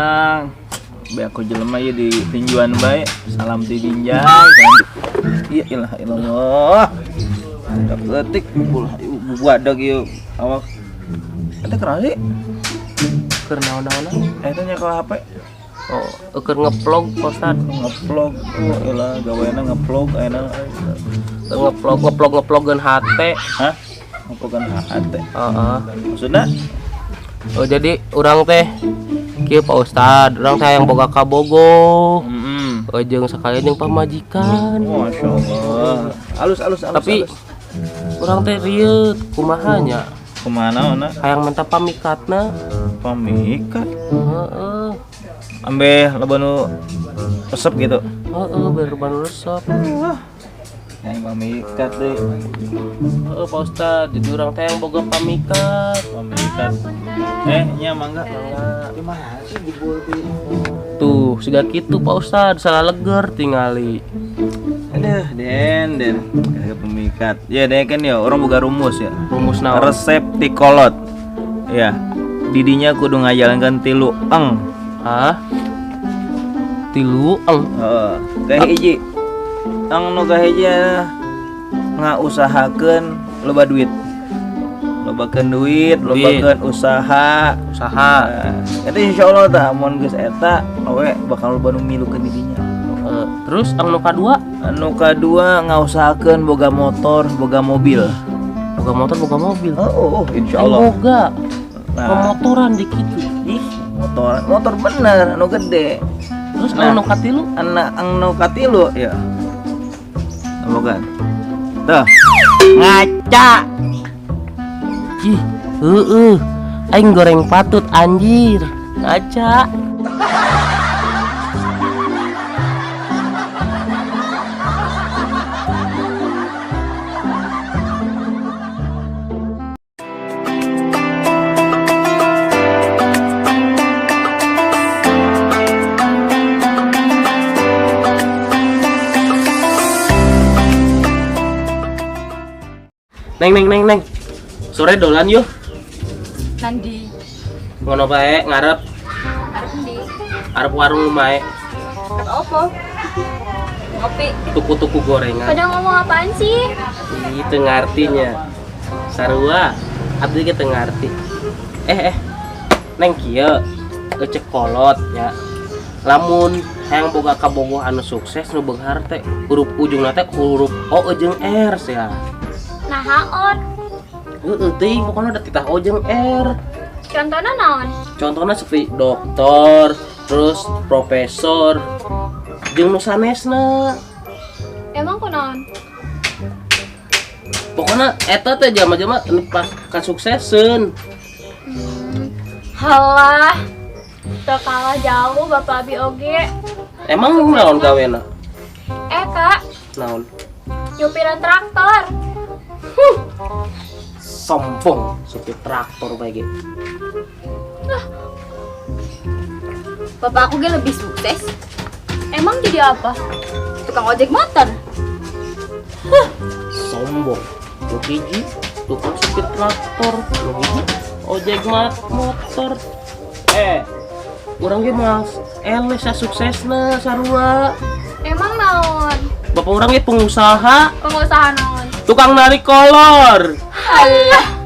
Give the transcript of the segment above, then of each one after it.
Mang. Be aku jelema ieu di tinjuan bae. Salam ti Binjai. Iya ilah ilallah. Dak leutik ulah buadag ieu awak. Eta kenapa sih? Keur naon-naon? Eta nya ka HP. Oh, keur ngeplog Ustad. Ngeplog. Oh ilah gaweana ngeplog ayeuna. Ngeplogkeun HT. Hah? Ngeplogan HT. Heeh. Maksudna? Oh jadi urang teh kieu Pak Ustad, urang teh yang boga kabogo. Jeung sakalian jeung pamajikan. Masyaallah. Alus. Tapi urang teh rieut kumaha nya? Kumaha naonna? Hayang minta pamikatna. Pamikat. Heeh. Ambe lebanu resep gitu. Heeh, berbanu resep. Yang pamikat deh. Heeh, Pak Ustad, jadi urang teh yang boga pamikat. Pamikat. Nya mangga. Gimana sih dibul di? Tuh, siga kitu Pak Ustad, salah leger tingali. Aduh, Den. Kayak pemikat. Ya, deh kan ya, orang boga rumus ya. Rumus naon? Resep ti kolot. Ya. Didinya kudu ngajalankeun 3 eng. Hah? 3 eng. Heeh. Kahiji. Eng nu kahiji ngausahakeun loba duit. Lobakeun duit, lobakeun usaha. Eta insyaallah tah mun geus eta awe bakal loba nu milukeun didinya. Terus anu kadua? Anu kadua ngausahakeun boga motor, boga mobil. Boga motor, boga mobil. Oh, insyaallah. Boga. Pemotoran dikit. Ih, motor bener anu gede. Terus anu katilu? Anu katilu ya. Boga. Tuh. Ngaca. Ih, aing goreng patut anjir. Ngaca. Neng. Sore dolan yuk. Nandi. Ngono bae ngarep Arep ndi? arep warung lumae. Arep opo? Ngopi. Tuku-tuku gorengan. Pada ngomong apaan sih? Ih, teu ngartinya. Sarua, abdi ge teu ngarti. Neng kieu cek kolot ya. Lamun hayang boga kabogoh anu sukses nu beunghar teh huruf ujungna teh huruf O jeung R sia. Nah, haon. Heeh teuing pokona da titah O jeung R. Contohnya naon? Contohnya seperti dokter, terus profesor, jeung nu sanesna. Emang kunaon? Pokona eta teh jama-jama pas kasukseseun. Halah. Teu kalah jauh Bapak Abi oge. Emang naon gawena? Kak, Naon? nyupiran traktor. Sombong supir traktor bae ge. Bapak aku ge lebih sukses. Emang jadi apa? Tukang ojek motor. Sombong. Nu hiji tukang supir traktor, nu hiji ojek motor. Urang ge mah eles suksesna sarua. Emang naon? Bapak urang ge pengusaha, Pengusaha naon? tukang narik kolor. Halah.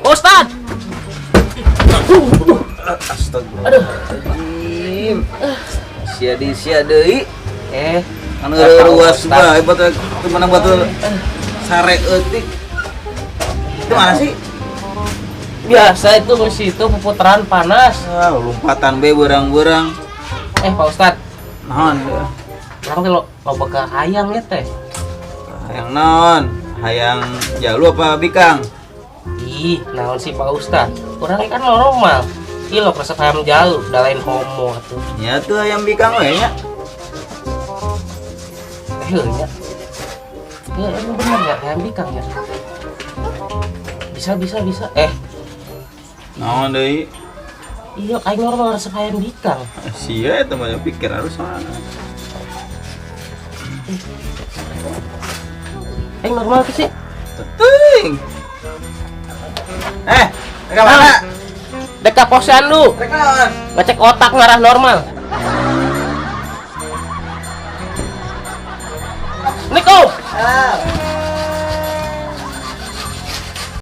Ustad. Astagfirullahaladzim. Sia deui. Anu ruas bae batur temenang batur sare eutik. Itu mana sih? Biasa itu di situ puputaran panas. Lompatan be beurang-beurang. Pak Ustad. Naon? Urang teh loba ka hayang ya teh. Hayang naon? Hayang jalu apa bikang? Ih, naon sih Pak Ustad? Urang kan normal. Ilo resep ayam jalu, udah lain homo tuh. Ya tuh ayam bikang we nya. Nya. Ya emang bener ya ayam bikang ya. Bisa. Naon deui? Iya, aing normal resep ayam bikang. Sia eta mah pikir harus sana. Aing normal tuh sih. Teuing. Ka mana? Dek ka posyandu. Rek naon? Ngecek otak ngarah normal. Assalamualaikum. Ah.